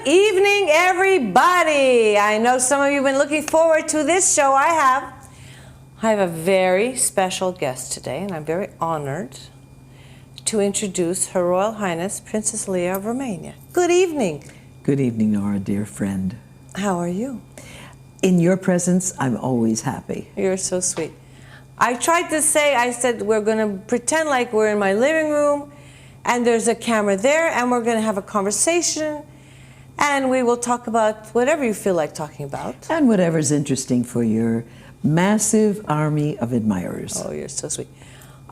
Good evening, everybody. I know some of you have been looking forward to this show. I have a very special guest today, and I'm very honored to introduce Her Royal Highness Princess Leia of Romania. Good evening. Good evening, Nora, dear friend. How are you? In your presence, I'm always happy. You're so sweet. I tried to say, I said, we're going to pretend like we're in my living room, and there's a camera there, and we're going to have a conversation, and we will talk about whatever you feel like talking about. And whatever's interesting for your massive army of admirers. Oh, you're so sweet.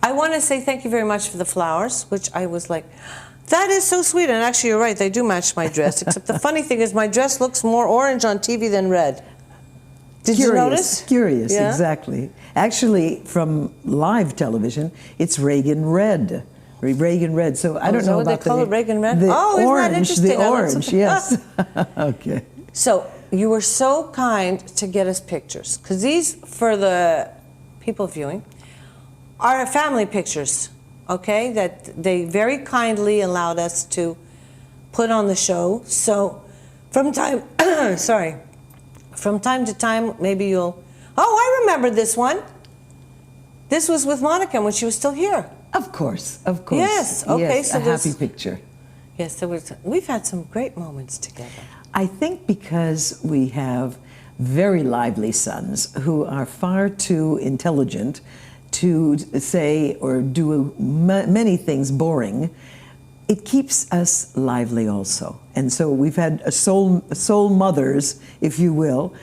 I want to say thank you very much for the flowers, which I was like, that is so sweet. And actually, you're right, they do match my dress, except the funny thing is my dress looks more orange on TV than red. Did you notice? Curious, yeah? Exactly. Actually, from live television, it's Reagan red. Reagan red. So I don't know about they call it Reagan red? Oh, isn't that interesting? The orange, yes. Okay. So you were so kind to get us pictures, because these, for the people viewing, are family pictures, okay, that they very kindly allowed us to put on the show. So from time, from time to time, maybe you'll, oh, I remember this one. This was with Monica when she was still here. Of course, of course. Yes, okay. Yes, so a happy picture. Yes, we've had some great moments together. I think because we have very lively sons who are far too intelligent to say or do many things boring, it keeps us lively also. And so we've had soul mothers, if you will,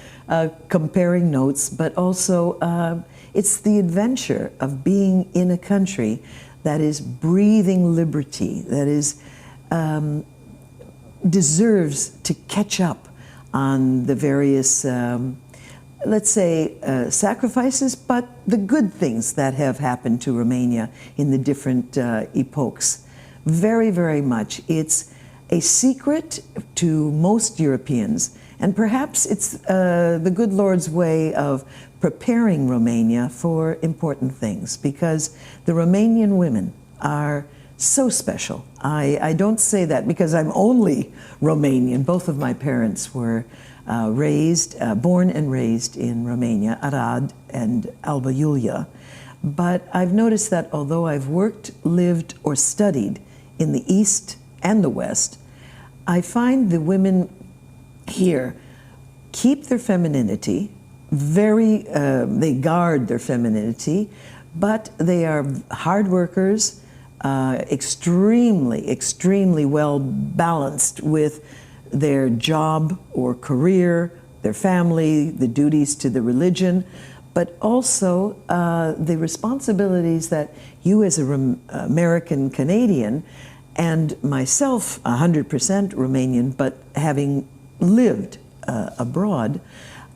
comparing notes, but also it's the adventure of being in a country that is breathing liberty, that is deserves to catch up on the various, let's say, sacrifices, but the good things that have happened to Romania in the different epochs. Very, very much. It's a secret to most Europeans, and perhaps it's the good Lord's way of preparing Romania for important things, because the Romanian women are so special. I don't say that because I'm only Romanian. Both of my parents were born and raised in Romania, Arad and Alba Iulia. But I've noticed that although I've worked, lived, or studied in the East and the West, I find the women here keep their femininity, they guard their femininity, but they are hard workers, extremely well balanced with their job or career, their family, the duties to the religion, but also the responsibilities that you as an American Canadian, and myself 100% Romanian, but having lived abroad,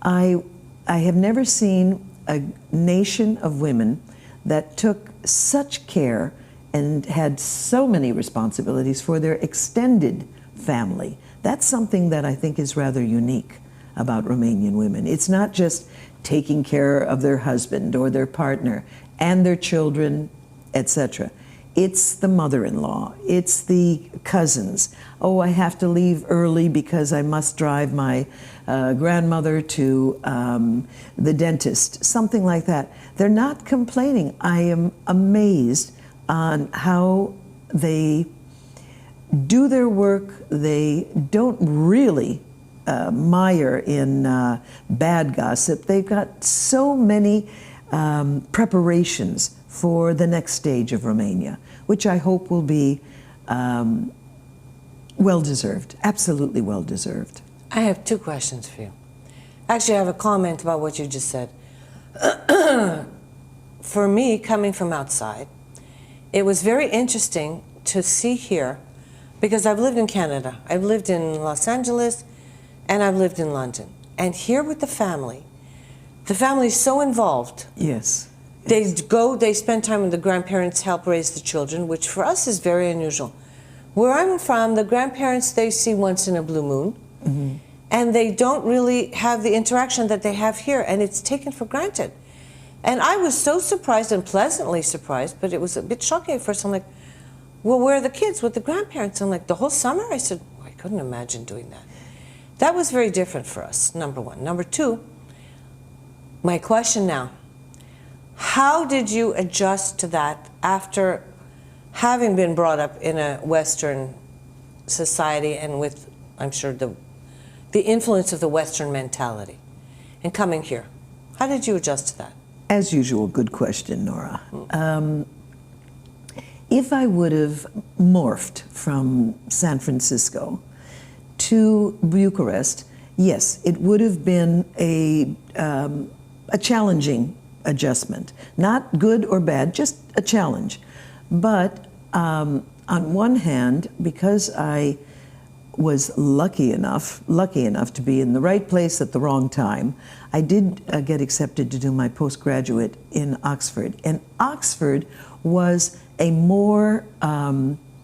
I have never seen a nation of women that took such care and had so many responsibilities for their extended family. That's something that I think is rather unique about Romanian women. It's not just taking care of their husband or their partner and their children, etc. It's the mother-in-law, it's the cousins. Oh, I have to leave early because I must drive my grandmother to the dentist, something like that. They're not complaining. I am amazed on how they do their work. They don't really mire in bad gossip. They've got so many preparations for the next stage of Romania, which I hope will be well-deserved, absolutely well-deserved. I have two questions for you. Actually, I have a comment about what you just said. For me, coming from outside, it was very interesting to see here, because I've lived in Canada, I've lived in Los Angeles, and I've lived in London. And here with the family is so involved. Yes. They go, they spend time with the grandparents, help raise the children, which for us is very unusual. Where I'm from, the grandparents they see once in a blue moon, mm-hmm. and they don't really have the interaction that they have here, and it's taken for granted. And I was so surprised and pleasantly surprised, but it was a bit shocking at first. I'm like, well, where are the kids with the grandparents? I'm like, the whole summer? I said, well, I couldn't imagine doing that. That was very different for us, number one. Number two, my question now, how did you adjust to that after having been brought up in a Western society and with, I'm sure, the influence of the Western mentality and coming here? How did you adjust to that? As usual, good question, Nora. If I would have morphed from San Francisco to Bucharest, yes, it would have been a challenging adjustment. Not good or bad, just a challenge. But on one hand, because I was lucky enough to be in the right place at the wrong time, I did get accepted to do my postgraduate in Oxford. And Oxford was a more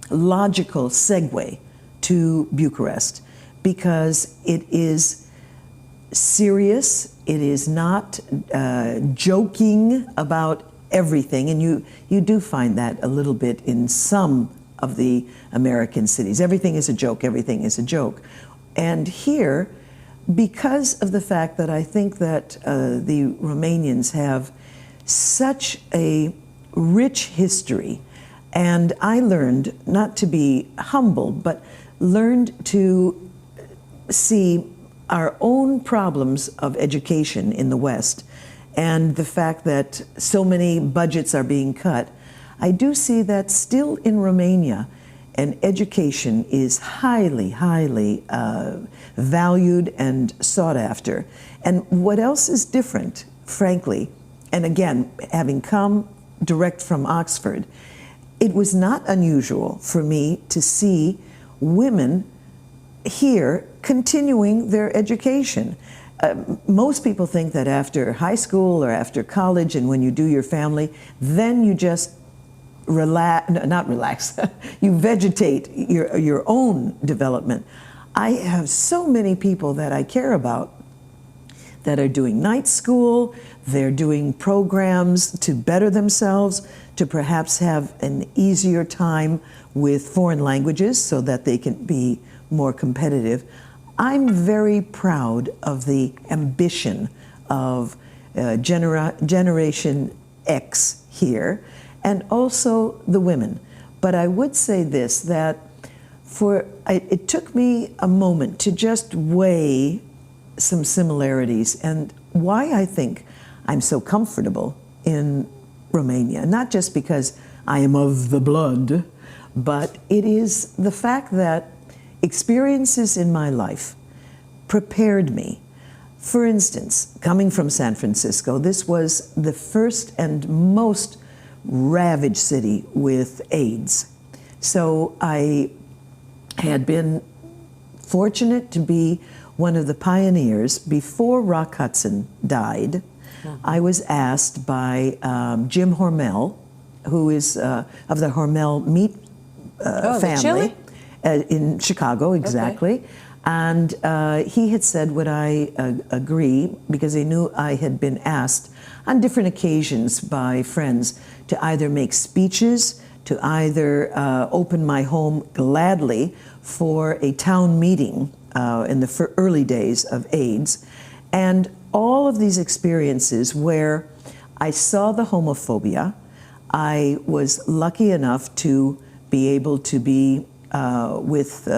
logical segue to Bucharest because it is serious, it is not joking about everything, and you do find that a little bit in some of the American cities. Everything is a joke, everything is a joke. And here, because of the fact that I think that the Romanians have such a rich history, and I learned not to be humble, but learned to see our own problems of education in the West and the fact that so many budgets are being cut. I do see that still in Romania, and education is highly, highly valued and sought after. And what else is different, frankly, and again, having come direct from Oxford, it was not unusual for me to see women here continuing their education. Most people think that after high school or after college and when you do your family, then you just not relax, you vegetate your own development. I have so many people that I care about that are doing night school, they're doing programs to better themselves, to perhaps have an easier time with foreign languages so that they can be more competitive. I'm very proud of the ambition of Generation X here, and also the women. But I would say this, that it took me a moment to just weigh some similarities and why I think I'm so comfortable in Romania. Not just because I am of the blood, but it is the fact that experiences in my life prepared me. For instance, coming from San Francisco, this was the first and most ravaged city with AIDS. So I had been fortunate to be one of the pioneers. Before Rock Hudson died, I was asked by Jim Hormel, who is of the Hormel meat family in Chicago, exactly. Okay. And he had said, would I agree, because he knew I had been asked on different occasions by friends to either make speeches, to either open my home gladly for a town meeting in the early days of AIDS. And all of these experiences where I saw the homophobia, I was lucky enough to be able to be with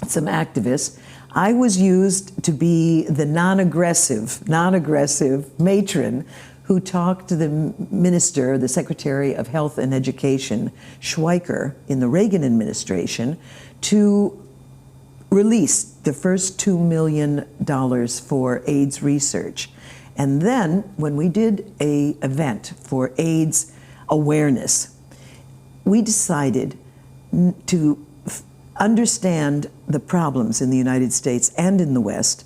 some activists. I was used to be the non-aggressive matron who talked to the minister, the Secretary of Health and Education, Schweiker, in the Reagan administration, to release the first $2 million for AIDS research. And then when we did an event for AIDS awareness, we decided to understand the problems in the United States and in the West.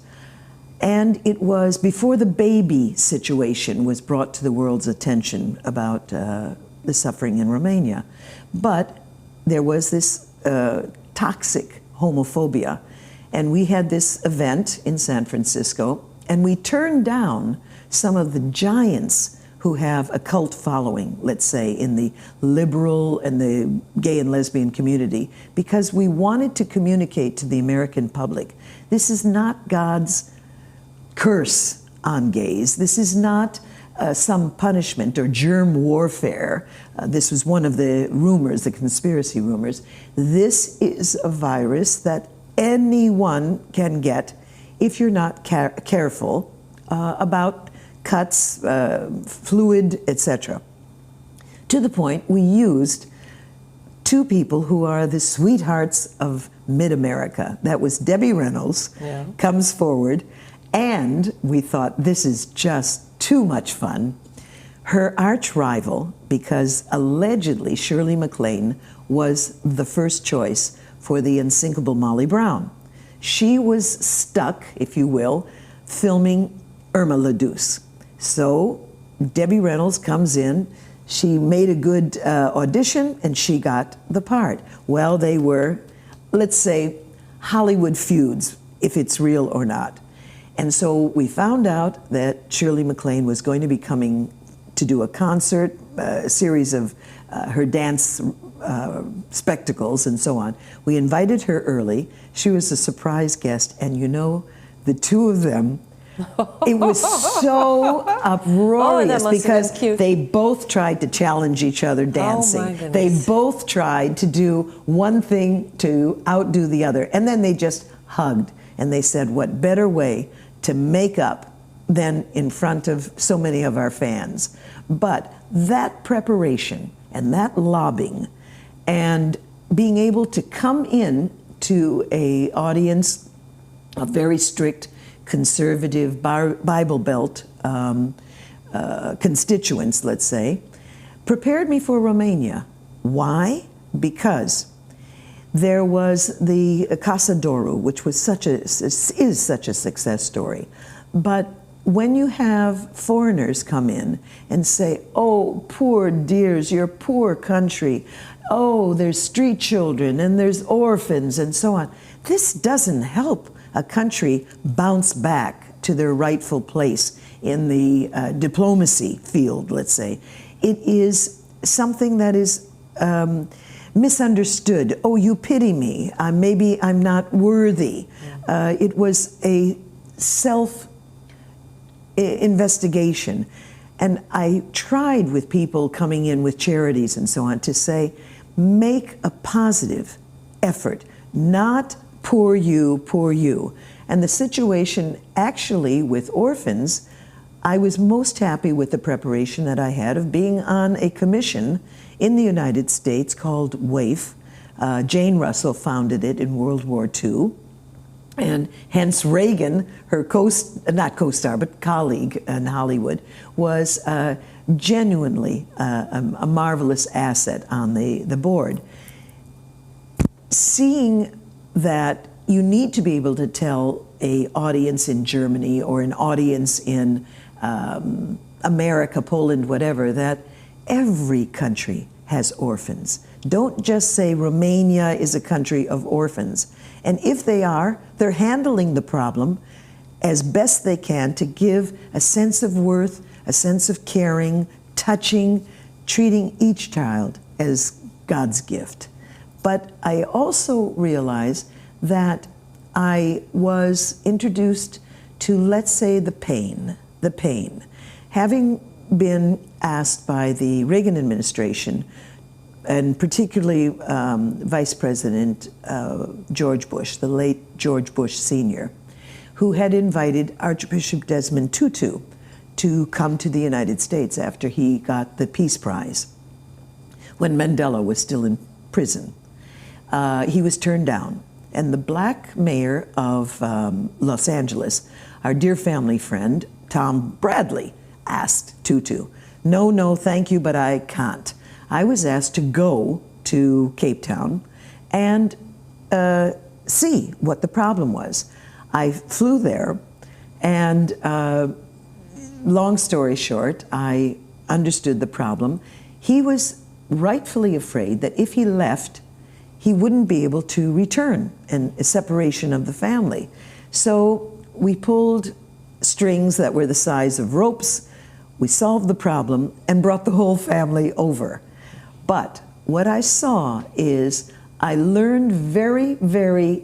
And it was before the baby situation was brought to the world's attention about the suffering in Romania. But there was this toxic homophobia. And we had this event in San Francisco, and we turned down some of the giants who have a cult following, let's say, in the liberal and the gay and lesbian community, because we wanted to communicate to the American public, this is not God's curse on gays. This is not some punishment or germ warfare. This was one of the rumors, the conspiracy rumors. This is a virus that anyone can get if you're not careful about cuts, fluid, etc. To the point we used two people who are the sweethearts of mid-America. That was Debbie Reynolds, comes forward, and we thought this is just too much fun. Her arch rival, because allegedly Shirley MacLaine was the first choice for the unsinkable Molly Brown. She was stuck, if you will, filming Irma la Douce. So Debbie Reynolds comes in, she made a good audition, and she got the part. Well, they were, let's say, Hollywood feuds, if it's real or not. And so we found out that Shirley MacLaine was going to be coming to do a concert, a series of her dance spectacles and so on. We invited her early. She was a surprise guest, and you know, the two of them, it was so uproarious because they both tried to challenge each other dancing. Oh my goodness. They both tried to do one thing to outdo the other, and then they just hugged. And they said, what better way to make up than in front of so many of our fans? But that preparation and that lobbying and being able to come in to an audience of very strict conservative Bible Belt constituents, let's say, prepared me for Romania. Why? Because there was the Casa Doru, which was is such a success story. But when you have foreigners come in and say, oh, poor dears, your poor country, oh, there's street children and there's orphans and so on, this doesn't help a country bounce back to their rightful place in the diplomacy field, let's say. It is something that is misunderstood. Oh, you pity me. Maybe I'm not worthy. It was a self-investigation. And I tried with people coming in with charities and so on to say, make a positive effort, not poor you, poor you. And the situation actually with orphans, I was most happy with the preparation that I had of being on a commission in the United States called WAIF. Jane Russell founded it in World War II. And hence Reagan, her not co-star, but colleague in Hollywood, was genuinely a marvelous asset on the board. Seeing that you need to be able to tell an audience in Germany or an audience in America, Poland, whatever, that every country has orphans. Don't just say Romania is a country of orphans. And if they are, they're handling the problem as best they can to give a sense of worth, a sense of caring, touching, treating each child as God's gift. But I also realize that I was introduced to, let's say, the pain. Having been asked by the Reagan administration, and particularly Vice President George Bush, the late George Bush Sr., who had invited Archbishop Desmond Tutu to come to the United States after he got the Peace Prize, when Mandela was still in prison. He was turned down. And the black mayor of Los Angeles, our dear family friend, Tom Bradley, asked Tutu, no, thank you, but I can't. I was asked to go to Cape Town and see what the problem was. I flew there, and long story short, I understood the problem. He was rightfully afraid that if he left, he wouldn't be able to return, and a separation of the family. So we pulled strings that were the size of ropes. We solved the problem and brought the whole family over. But what I saw is I learned very, very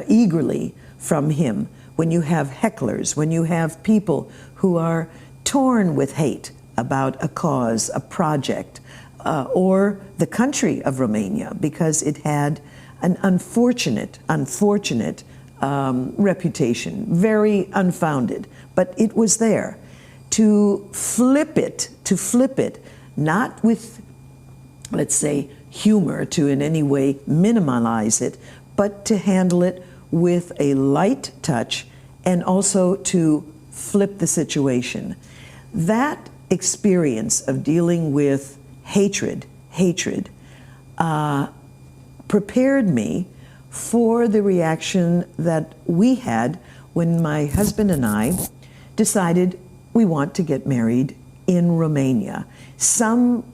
eagerly from him. When you have hecklers, when you have people who are torn with hate about a cause, a project, or the country of Romania, because it had an unfortunate reputation, very unfounded, but it was there. To flip it, not with, let's say, humor to in any way minimize it, but to handle it with a light touch and also to flip the situation. That experience of dealing with hatred prepared me for the reaction that we had when my husband and I decided we want to get married in Romania. Some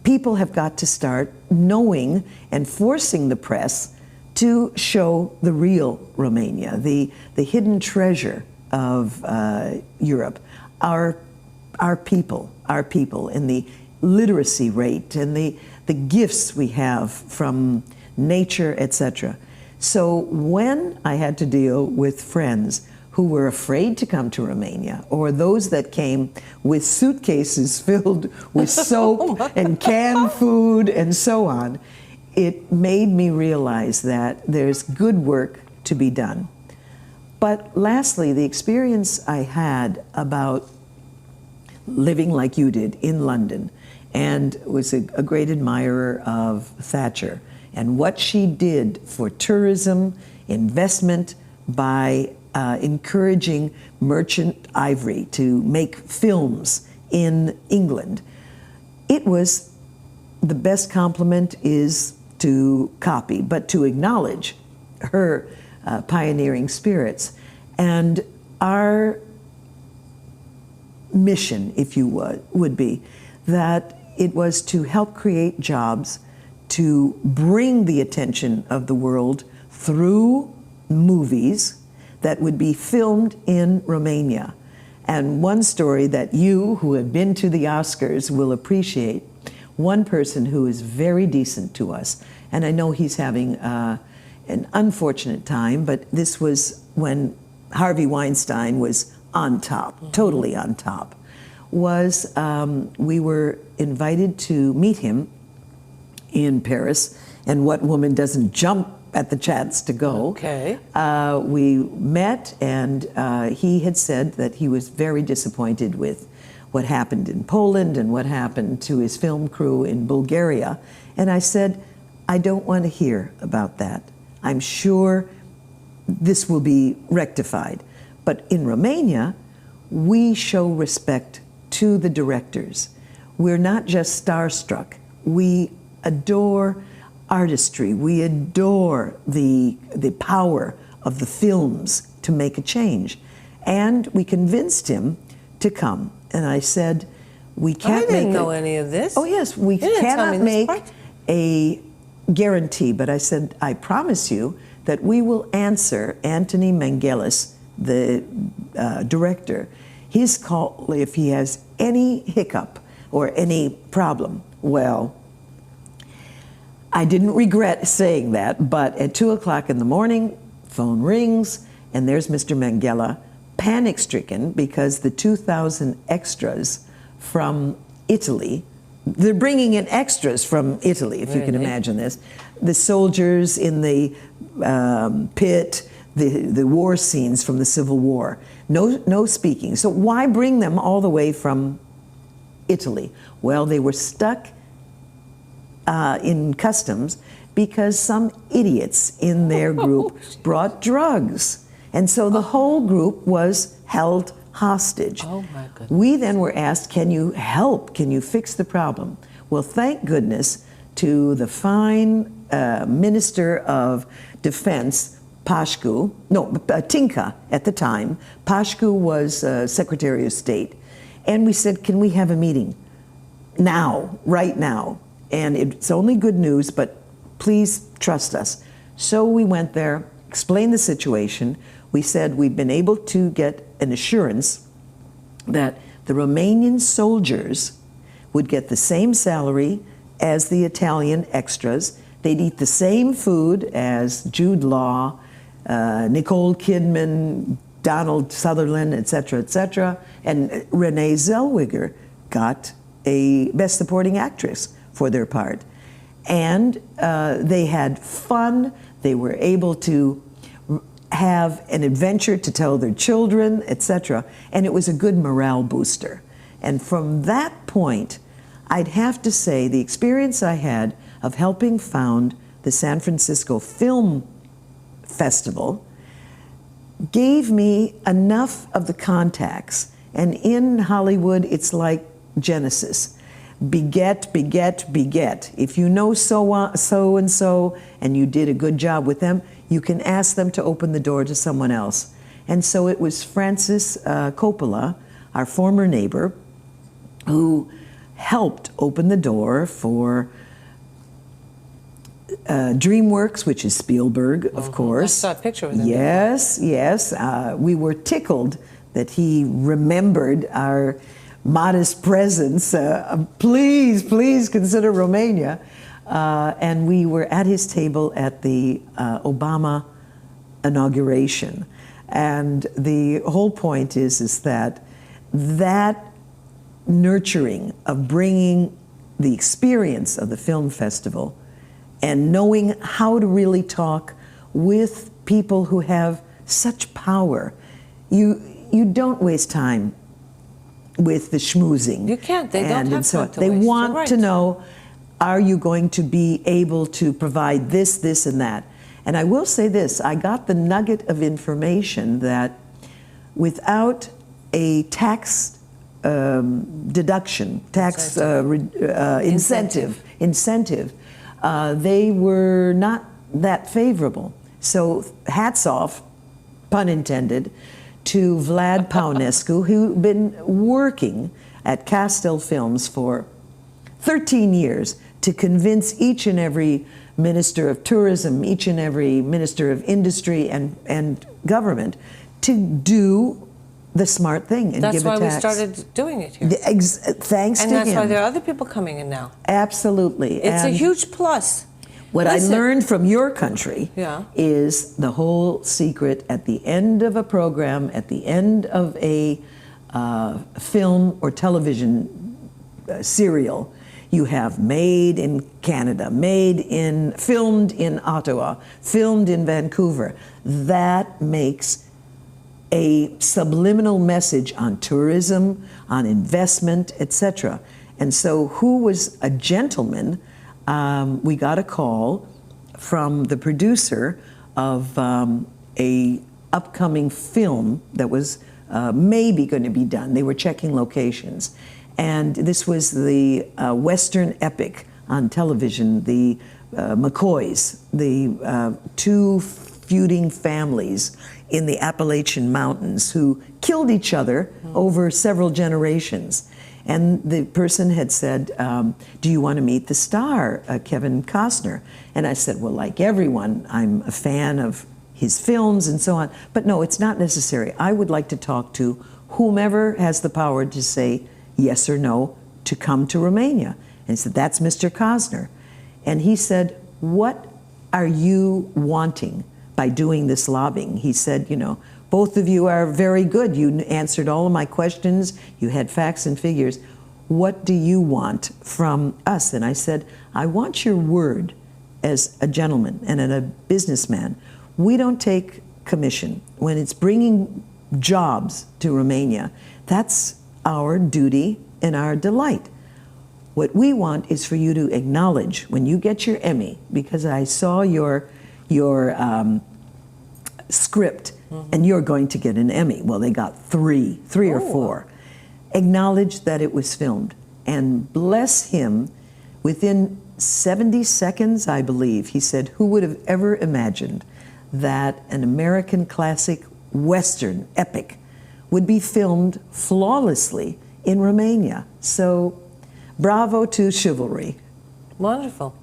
people have got to start knowing and forcing the press to show the real Romania, the hidden treasure of Europe, our people, and the literacy rate and the gifts we have from nature, etc. So when I had to deal with friends who were afraid to come to Romania, or those that came with suitcases filled with soap and canned food and so on, it made me realize that there's good work to be done. But lastly, the experience I had about living like you did in London, and was a great admirer of Thatcher and what she did for tourism, investment, by encouraging merchant ivory to make films in England. It was, the best compliment is to copy, but to acknowledge her pioneering spirits. And our mission, if you would be, that it was to help create jobs, to bring the attention of the world through movies that would be filmed in Romania. And one story that you, who have been to the Oscars, will appreciate, one person who is very decent to us, and I know he's having an unfortunate time, but this was when Harvey Weinstein was on top, totally on top, was we were invited to meet him in Paris, and what woman doesn't jump at the chance to go? Okay. We met, and he had said that he was very disappointed with what happened in Poland and what happened to his film crew in Bulgaria. And I said, I don't want to hear about that. I'm sure this will be rectified. But in Romania, we show respect to the directors. We're not just starstruck. We adore artistry. We adore the power of the films to make a change. And we convinced him to come. And I said, we can't make I didn't know any of this. Oh yes, we cannot make a guarantee, but I said, I promise you that we will answer Anthony Mangelis, the director, his call if he has any hiccup or any problem. Well, I didn't regret saying that, but at 2 o'clock in the morning, phone rings, and there's Mr. Mangela, panic-stricken because the 2,000 extras from Italy, they're bringing in extras from Italy, if you can imagine this. The soldiers in the pit, the war scenes from the Civil War, no speaking. So why bring them all the way from Italy? Well, they were stuck in customs because some idiots in their group brought drugs. And so the whole group was held hostage. Oh my goodness. We then were asked, can you help? Can you fix the problem? Well, thank goodness to the fine Minister of Defense, Tinka at the time. Pașcu was Secretary of State. And we said, can we have a meeting now, right now? And it's only good news, but please trust us. So we went there, explained the situation. We said we've been able to get an assurance that The Romanian soldiers would get the same salary as the Italian extras. They'd eat the same food as Jude Law, Nicole Kidman, Donald Sutherland, etc., and Renee Zellweger got a Best Supporting Actress for their part. And they had fun. They were able to have an adventure to tell their children, etc. And it was a good morale booster. And from that point, I'd have to say the experience I had of helping found the San Francisco Film Festival gave me enough of the contacts. And in Hollywood, it's like Genesis. Beget, beget, beget. If you know so-and-so and you did a good job with them, you can ask them to open the door to someone else. And so it was Francis Coppola, our former neighbor, who helped open the door for DreamWorks, which is Spielberg, of course. I saw a picture of them. Yes, yes. We were tickled that he remembered our modest presence. Please, please consider Romania. And we were at his table at the Obama inauguration. And the whole point is that nurturing of bringing the experience of the film festival and knowing how to really talk with people who have such power. You don't waste time with the schmoozing. You can't. They don't have time to They waste. want to know, are you going to be able to provide this, this, and that? And I will say this, I got the nugget of information that without a tax deduction, tax incentive, they were not that favorable. So hats off, pun intended, to Vlad Paunescu, who'd been working at Castel Films for 13 years to convince each and every minister of tourism, each and every minister of industry and government to do the smart thing and give a tax. That's why we started doing it here. Thanks to him. And that's why there are other people coming in now. Absolutely. It's a huge plus. What I learned from your country is the whole secret at the end of a program, at the end of a film or television serial, you have made in Canada, filmed in Ottawa, filmed in Vancouver. That makes a subliminal message on tourism, on investment, etc. And so who was a gentleman, we got a call from the producer of a upcoming film that was maybe going to be done. They were checking locations. And this was the Western epic on television, the McCoys, the two feuding families in the Appalachian Mountains who killed each other over several generations. And the person had said, do you want to meet the star, Kevin Costner? And I said, well, like everyone, I'm a fan of his films and so on. But no, it's not necessary. I would like to talk to whomever has the power to say yes or no to come to Romania. And he said, that's Mr. Costner. And he said, what are you wanting by doing this lobbying? He said, you know, both of you are very good. You answered all of my questions. You had facts and figures. What do you want from us? And I said, I want your word as a gentleman and a businessman. We don't take commission. When it's bringing jobs to Romania, that's our duty and our delight. What we want is for you to acknowledge when you get your Emmy, because I saw your script, and you're going to get an Emmy. Well, they got three or four. Acknowledge that it was filmed. And bless him, within 70 seconds, I believe, he said, who would have ever imagined that an American classic Western epic would be filmed flawlessly in Romania? So, bravo to chivalry. Wonderful.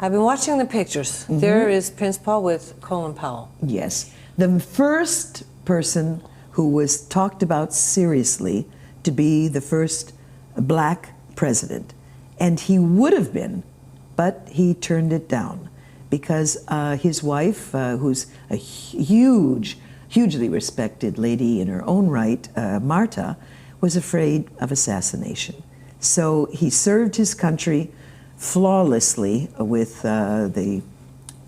I've been watching the pictures. There is Prince Paul with Colin Powell. Yes. The first person who was talked about seriously to be the first black president. And he would have been, but he turned it down because his wife, who's a hugely respected lady in her own right, Marta, was afraid of assassination. So he served his country flawlessly with the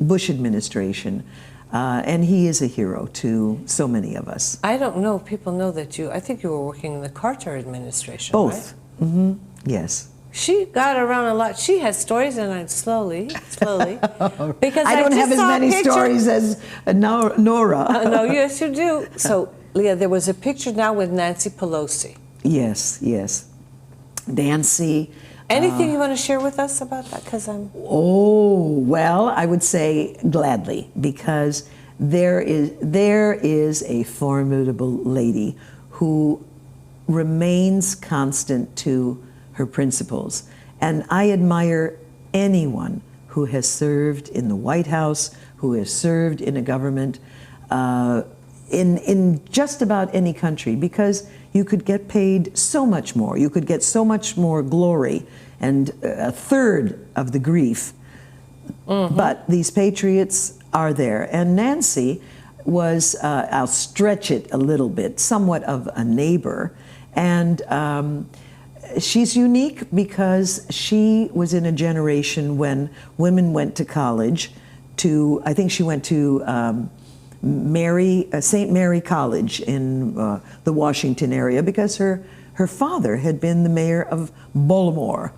Bush administration, and he is a hero to so many of us. I don't know if people know that I think you were working in the Carter administration, Both. right? Mm-hmm. Yes. She got around a lot. She has stories, and I'm slowly, because I don't have as many stories as Nora. No, yes, you do. So, Leah, there was a picture now with Nancy Pelosi. Yes, yes. Nancy. Anything you want to share with us about that? Because Oh, well, I would say gladly, because there is a formidable lady who remains constant to her principles. And I admire anyone who has served in the White House, who has served in a government in just about any country, because you could get paid so much more. You could get so much more glory and a third of the grief. Mm-hmm. But these patriots are there. And Nancy was, I'll stretch it a little bit, somewhat of a neighbor. And she's unique because she was in a generation when women went to college I think she went to St. Mary College in the Washington area because her father had been the mayor of Baltimore.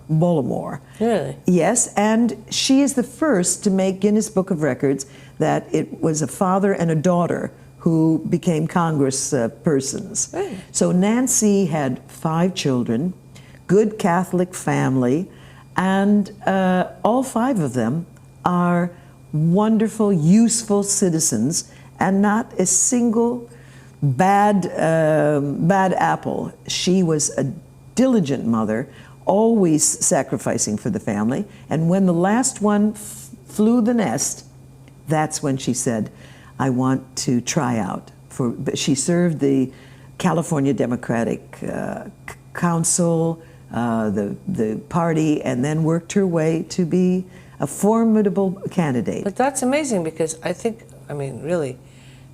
Really? Yes, and she is the first to make Guinness Book of Records that it was a father and a daughter who became Congress persons. Really? So Nancy had 5 children, good Catholic family, and all 5 of them are wonderful, useful citizens, and not a single bad apple. She was a diligent mother, always sacrificing for the family, and when the last one flew the nest, that's when she said, I want to try out. She served the California Democratic Council, the party, and then worked her way to be a formidable candidate. But that's amazing because really,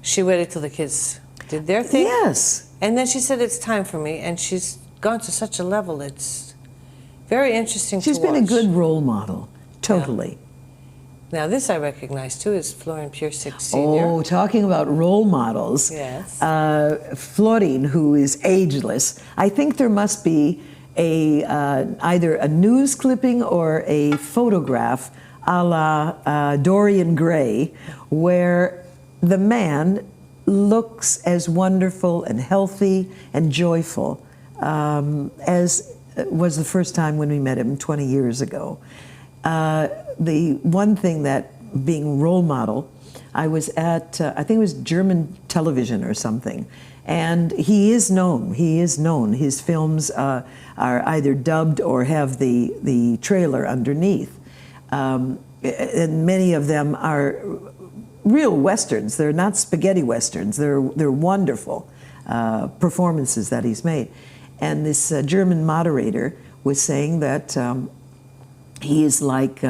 she waited till the kids did their thing. Yes. And then she said, it's time for me. And she's gone to such a level. It's very interesting to watch. She's been a good role model, totally. Yeah. Now, this I recognize, too, is Florin Piersic Sr. Oh, talking about role models. Yes. Florin, who is ageless. I think there must be either a news clipping or a photograph a la Dorian Gray, where the man looks as wonderful and healthy and joyful as was the first time when we met him 20 years ago. The one thing that, being role model, I was at, I think it was German television or something, and he is known. His films are either dubbed or have the trailer underneath. And many of them are real westerns. They're not spaghetti westerns. They're wonderful performances that he's made. And this German moderator was saying that he is like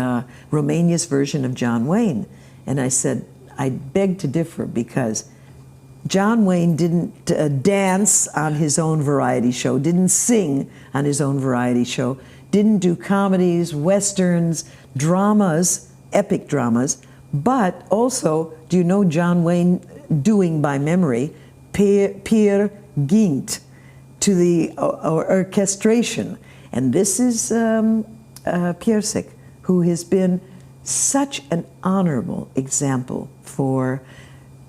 Romania's version of John Wayne. And I said, I beg to differ, because John Wayne didn't dance on his own variety show, didn't sing on his own variety show, didn't do comedies, westerns, dramas, epic dramas, but also, do you know John Wayne doing by memory Peer Gynt to the orchestration? And this is Piersic, who has been such an honorable example for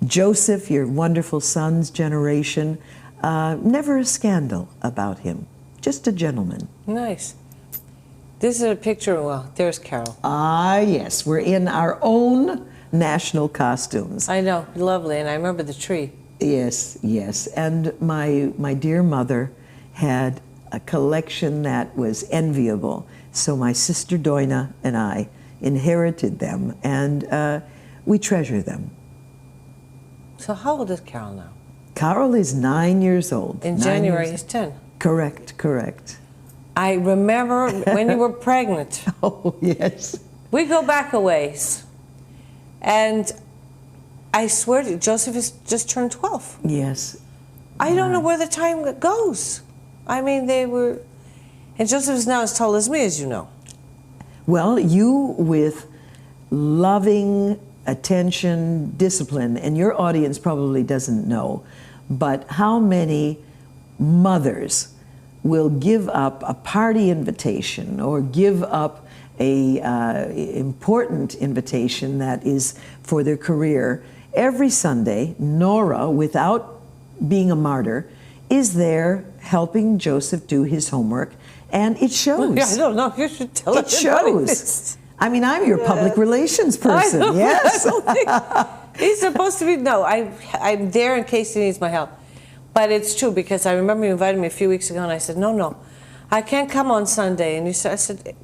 Joseph, your wonderful son's generation. Never a scandal about him, just a gentleman. Nice. This is a picture, well, there's Carol. Ah, yes, we're in our own national costumes. I know, lovely, and I remember the tree. Yes, yes, and my dear mother had a collection that was enviable. So my sister Doina and I inherited them, and we treasure them. So how old is Carol now? Carol is 9 years old. In January, he's 10. Correct, correct. I remember when you were pregnant. Oh, yes. We go back a ways. And I swear to you, Joseph has just turned 12. Yes. I don't know where the time goes. I mean, they were... And Joseph is now as tall as me, as you know. Well, you with loving attention, discipline, and your audience probably doesn't know, but how many mothers will give up a party invitation or give up a important invitation that is for their career. Every Sunday, Nora, without being a martyr, is there helping Joseph do his homework, and it shows. I don't know. You should tell it shows. This. I mean, I'm your public relations person. I Yes. I don't think he's supposed to be. No, I'm there in case he needs my help. But it's true, because I remember you invited me a few weeks ago, and I said, no, I can't come on Sunday. And you said, I said,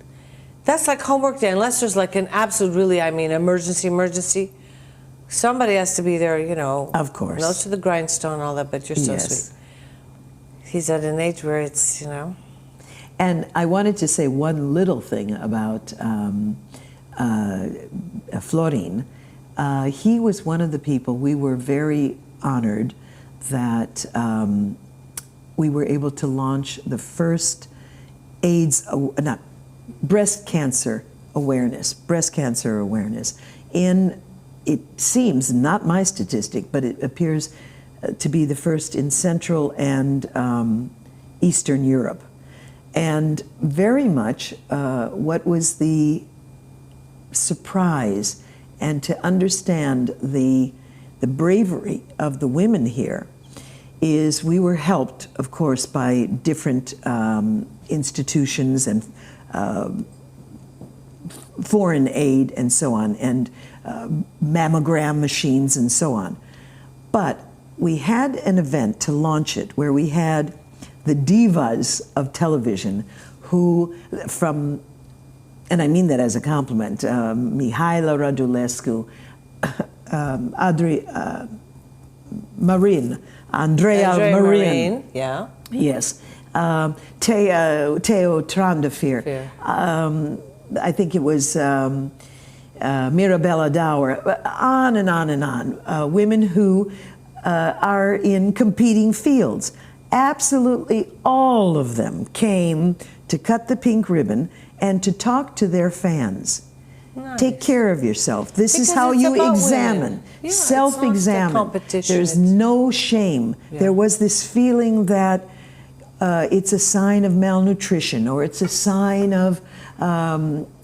that's like homework day, unless there's like an absolute, really, I mean, emergency. Somebody has to be there, you know. Of course. Nose to the grindstone, all that, but you're so sweet. He's at an age where it's, you know. And I wanted to say one little thing about Florin. He was one of the people, we were very honored that we were able to launch the first breast cancer awareness in, it seems, not my statistic, but it appears to be the first in Central and Eastern Europe. And very much what was the surprise, and to understand the bravery of the women here, is we were helped, of course, by different institutions and foreign aid and so on, and mammogram machines and so on. But we had an event to launch it where we had the divas of television who, and I mean that as a compliment, Mihaela Radulescu, Andrea Marin. Yeah. Yes. Theo Trandafir. I think it was Mirabella Dower. On and on and on. Women who are in competing fields. Absolutely all of them came to cut the pink ribbon and to talk to their fans. Nice. Take care of yourself. This is how you examine, self-examine. There's no shame. Yeah. There was this feeling that it's a sign of malnutrition, or it's a sign of,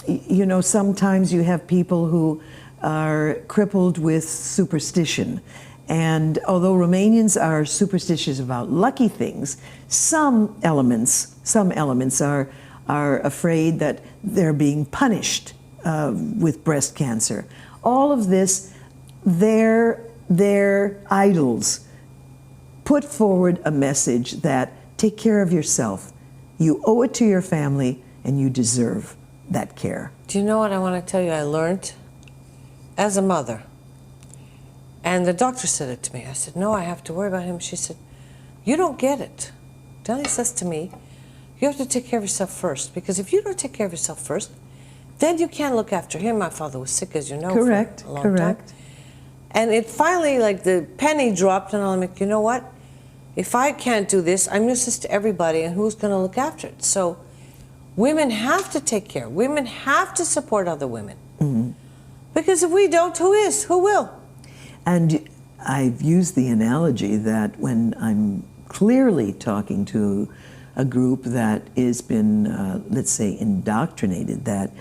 you know, sometimes you have people who are crippled with superstition. And although Romanians are superstitious about lucky things, some elements are afraid that they're being punished with breast cancer. All of this, their idols put forward a message that take care of yourself. You owe it to your family, and you deserve that care. Do you know what I want to tell you I learned as a mother? And the doctor said it to me. I said, no, I have to worry about him. She said, you don't get it. Deli says to me, you have to take care of yourself first, because if you don't take care of yourself first, then you can't look after him. My father was sick, as you know, correct, for a long correct. time. And it finally, like, the penny dropped, and I'm like, you know what? If I can't do this, I'm useless to everybody, and who's going to look after it? So women have to take care. Women have to support other women. Mm-hmm. Because if we don't, who is? Who will? And I've used the analogy that when I'm clearly talking to a group that has been, let's say, indoctrinated, that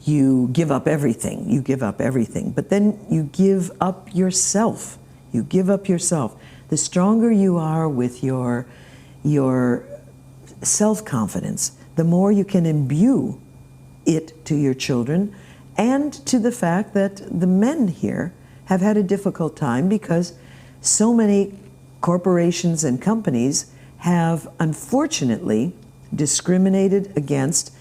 you give up everything, but then you give up yourself. You give up yourself. The stronger you are with your self-confidence, the more you can imbue it to your children, and to the fact that the men here have had a difficult time because so many corporations and companies have unfortunately discriminated against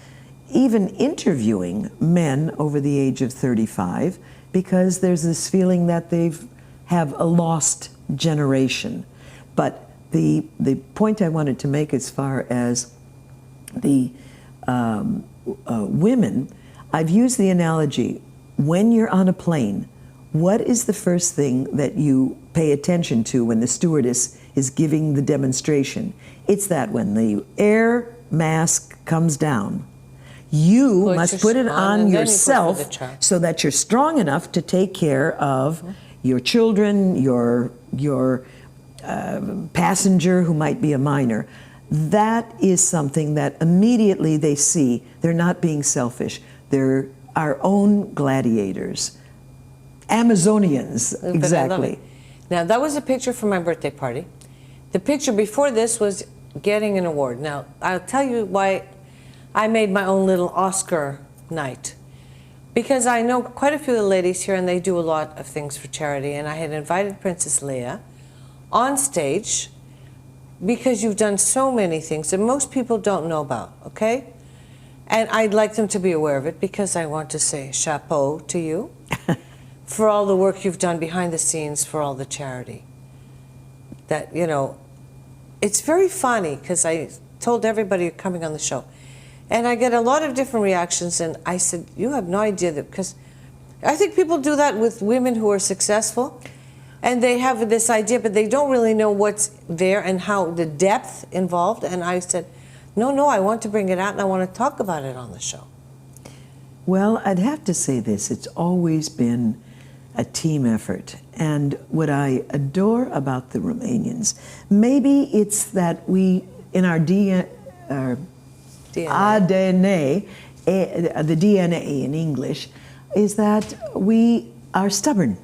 even interviewing men over the age of 35, because there's this feeling that they have a lost generation. But the point I wanted to make as far as the women, I've used the analogy, when you're on a plane, what is the first thing that you pay attention to when the stewardess is giving the demonstration? It's that when the air mask comes down, you must put it on yourself so that you're strong enough to take care of your children, your passenger who might be a minor. That is something that immediately they see. They're not being selfish. They're our own gladiators. Amazonians, exactly. Now, that was a picture from my birthday party. The picture before this was getting an award. Now, I'll tell you why I made my own little Oscar night. Because I know quite a few of the ladies here, and they do a lot of things for charity, and I had invited Princess Leia on stage because you've done so many things that most people don't know about, okay? And I'd like them to be aware of it because I want to say chapeau to you for all the work you've done behind the scenes for all the charity. That, you know, it's very funny because I told everybody you're coming on the show. And I get a lot of different reactions, and I said, you have no idea that, because I think people do that with women who are successful, and they have this idea, but they don't really know what's there and how the depth involved. And I said, no, I want to bring it out, and I want to talk about it on the show. Well, I'd have to say this. It's always been a team effort. And what I adore about the Romanians, maybe it's that we, in our DNA, the DNA in English, is that we are stubborn.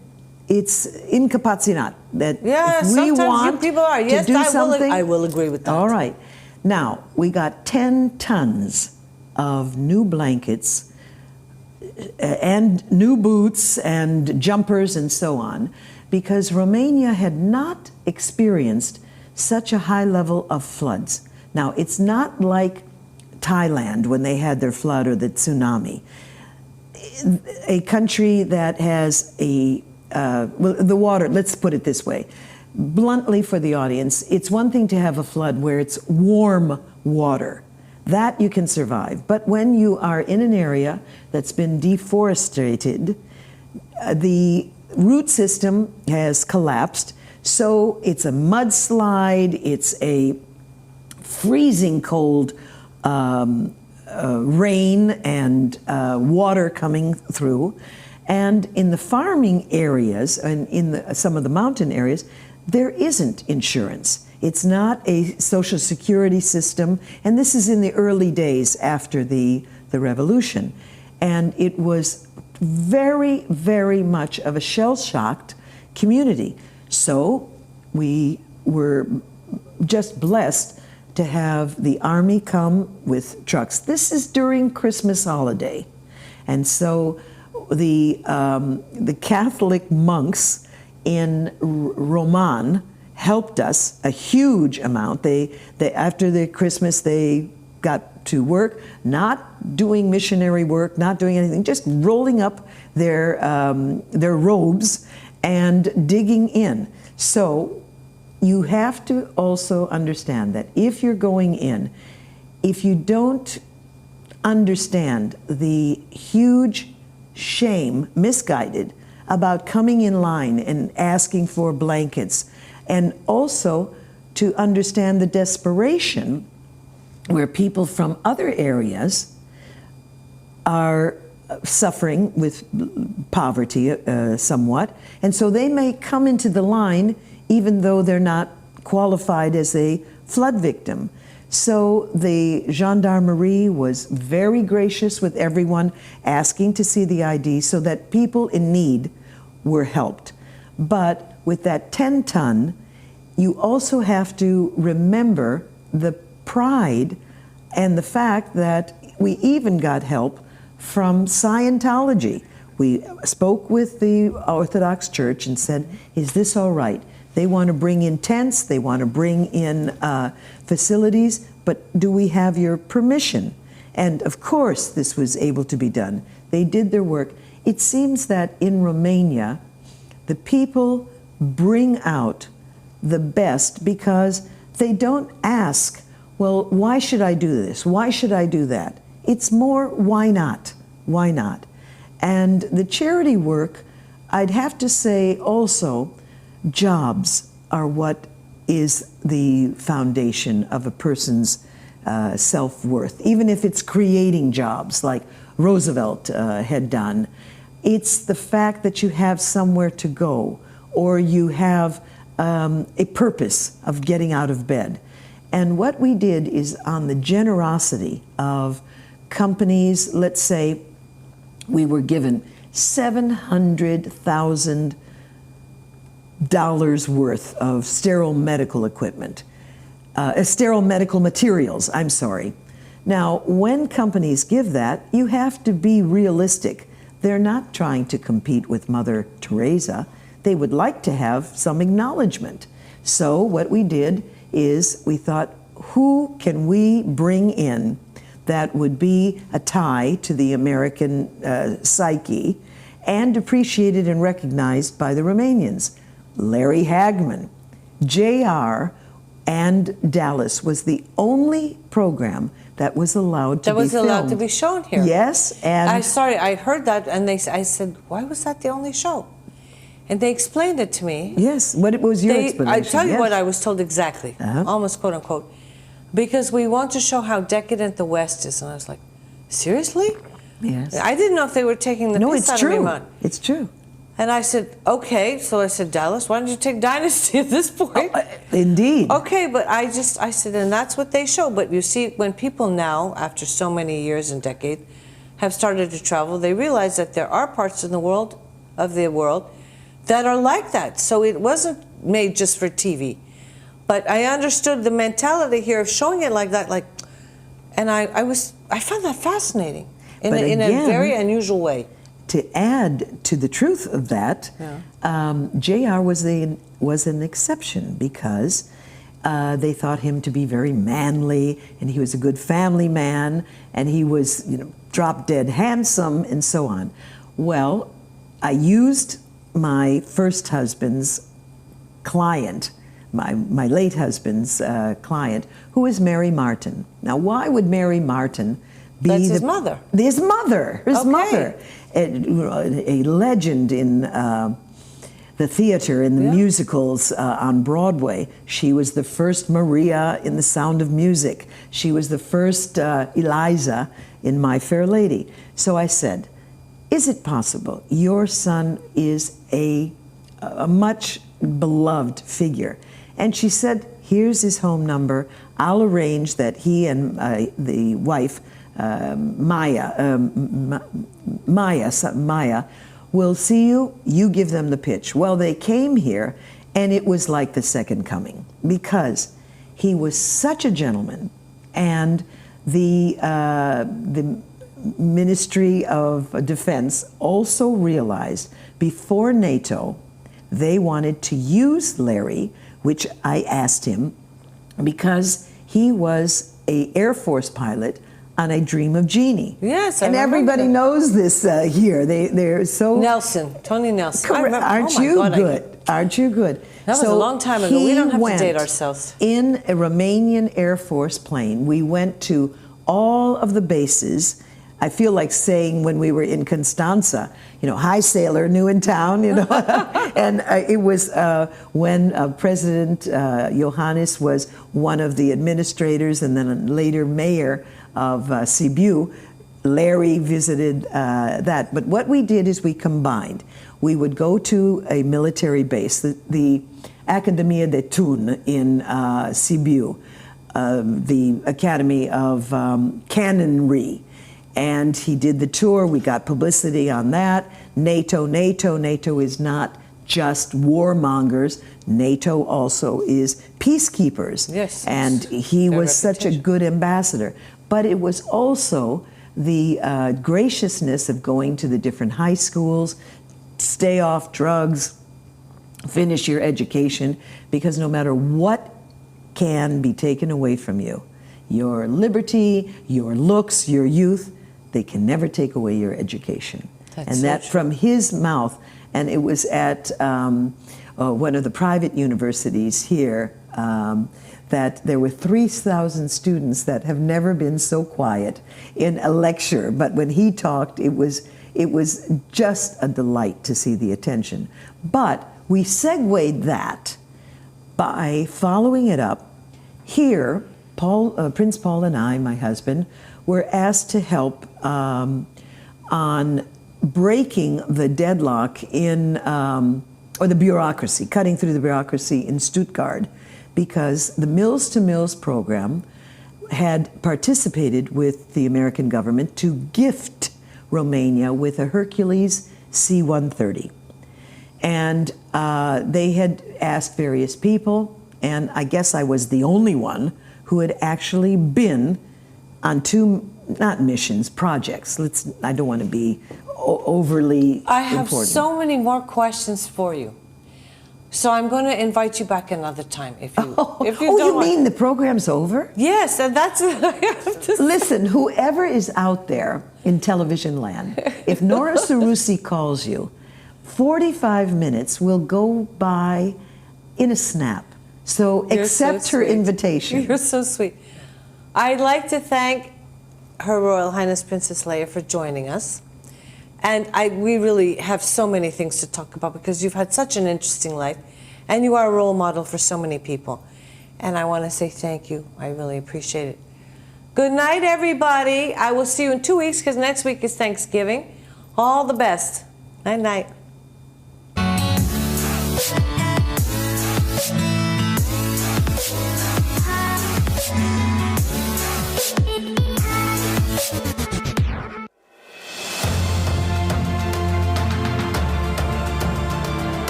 It's incapacitat. That if we want people are. Yes, to do something, I will agree with that. All right. Now, we got 10 tons of new blankets and new boots and jumpers and so on, because Romania had not experienced such a high level of floods. Now, it's not like Thailand when they had their flood or the tsunami. A country that has a, well, the water, let's put it this way. Bluntly for the audience, it's one thing to have a flood where it's warm water. That you can survive. But when you are in an area that's been deforested, the root system has collapsed, so it's a mudslide, it's a freezing cold rain and water coming through. And in the farming areas and in some of the mountain areas, there isn't insurance. It's not a social security system, and this is in the early days after the revolution. And it was very, very much of a shell-shocked community. So we were just blessed to have the army come with trucks. This is during Christmas holiday. And so the Catholic monks in Roman helped us a huge amount. They after the Christmas, they got to work, not doing missionary work, not doing anything, just rolling up their robes and digging in. So you have to also understand that if you're going in, if you don't understand the huge shame, misguided, about coming in line and asking for blankets, and also to understand the desperation where people from other areas are suffering with poverty somewhat, and so they may come into the line even though they're not qualified as a flood victim. So the gendarmerie was very gracious with everyone, asking to see the ID so that people in need were helped. But with that 10-ton, you also have to remember the pride and the fact that we even got help from Scientology. We spoke with the Orthodox Church and said, is this all right? They want to bring in tents, they want to bring in facilities, but do we have your permission? And of course this was able to be done. They did their work. It seems that in Romania, the people bring out the best because they don't ask, well, why should I do this? Why should I do that? It's more, why not? Why not? And the charity work, I'd have to say also, jobs are what is the foundation of a person's self-worth. Even if it's creating jobs like Roosevelt had done, it's the fact that you have somewhere to go, or you have a purpose of getting out of bed. And what we did is on the generosity of companies, let's say we were given $700,000 worth of sterile medical equipment, sterile medical materials, I'm sorry. Now, when companies give that, you have to be realistic. They're not trying to compete with Mother Teresa. They would like to have some acknowledgement. So what we did is we thought, who can we bring in that would be a tie to the American psyche and appreciated and recognized by the Romanians? Larry Hagman, JR, and Dallas was the only program that was allowed to be filmed. That was allowed to be shown here. Yes, and I heard that, and I said, why was that the only show? And they explained it to me. Yes, what was your explanation? I tell you yes. what I was told exactly, almost quote unquote, because we want to show how decadent the West is. And I was like, seriously? Yes. I didn't know if they were taking the piss out of me. No, it's true. And I said, okay. So I said, Dallas, why don't you take Dynasty at this point? Indeed. Okay, but I said, and that's what they show. But you see, when people now, after so many years and decades, have started to travel, they realize that there are parts in the world, that are like that. So it wasn't made just for TV. But I understood the mentality here of showing it like that, and I found that fascinating in a very unusual way. To add to the truth of that, JR was an exception because they thought him to be very manly, and he was a good family man, and he was, drop dead handsome, and so on. Well, I used my first husband's client, my late husband's client, who is Mary Martin. Now, why would Mary Martin be his mother? His mother. A legend in the theater, in the musicals on Broadway. She was the first Maria in The Sound of Music. She was the first Eliza in My Fair Lady. So I said, is it possible your son is a much beloved figure? And she said, here's his home number. I'll arrange that he and the wife, Maya, will see you. You give them the pitch. Well, they came here, and it was like the second coming because he was such a gentleman, and the Ministry of Defense also realized before NATO they wanted to use Larry, which I asked him, because he was an Air Force pilot on A Dream of Jeannie. Yes, and everybody knows this here. They're so Tony Nelson. Correct. Aren't you good? Aren't you good? That was a long time ago. We don't have to date ourselves. In a Romanian Air Force plane, we went to all of the bases. I feel like saying when we were in Constanza, hi sailor, new in town, and it was when President Iohannis was one of the administrators and then later mayor of Sibiu. Larry visited that. But what we did is we combined. We would go to a military base, the Academia de Tun in Sibiu, the Academy of Cannonry. And he did the tour. We got publicity on that. NATO is not just warmongers. NATO also is peacekeepers. Yes. And he was such a good ambassador. But it was also the graciousness of going to the different high schools, stay off drugs, finish your education, because no matter what can be taken away from you, your liberty, your looks, your youth, they can never take away your education. That's and so that true. from his mouth, and it was at one of the private universities here, that there were 3,000 students that have never been so quiet in a lecture. But when he talked, it was just a delight to see the attention. But we segued that by following it up. Here, Prince Paul and I, my husband, were asked to help on breaking the deadlock in, or the bureaucracy, cutting through the bureaucracy in Stuttgart, because the Mills to Mills program had participated with the American government to gift Romania with a Hercules C-130. And they had asked various people, and I guess I was the only one who had actually been on two, not missions, projects. I don't want to be overly I have important. so many more questions for you. So I'm going to invite you back another time if you if you don't you mind. mean the program's over? Yes, and that's what I have to say. Listen, whoever is out there in television land, if Nora Seroussi calls you, 45 minutes will go by in a snap. So You're accept so her sweet. invitation. You're so sweet. I'd like to thank Her Royal Highness Princess Leia for joining us. And we really have so many things to talk about because you've had such an interesting life and you are a role model for so many people. And I want to say thank you. I really appreciate it. Good night, everybody. I will see you in 2 weeks because next week is Thanksgiving. All the best. Night, night.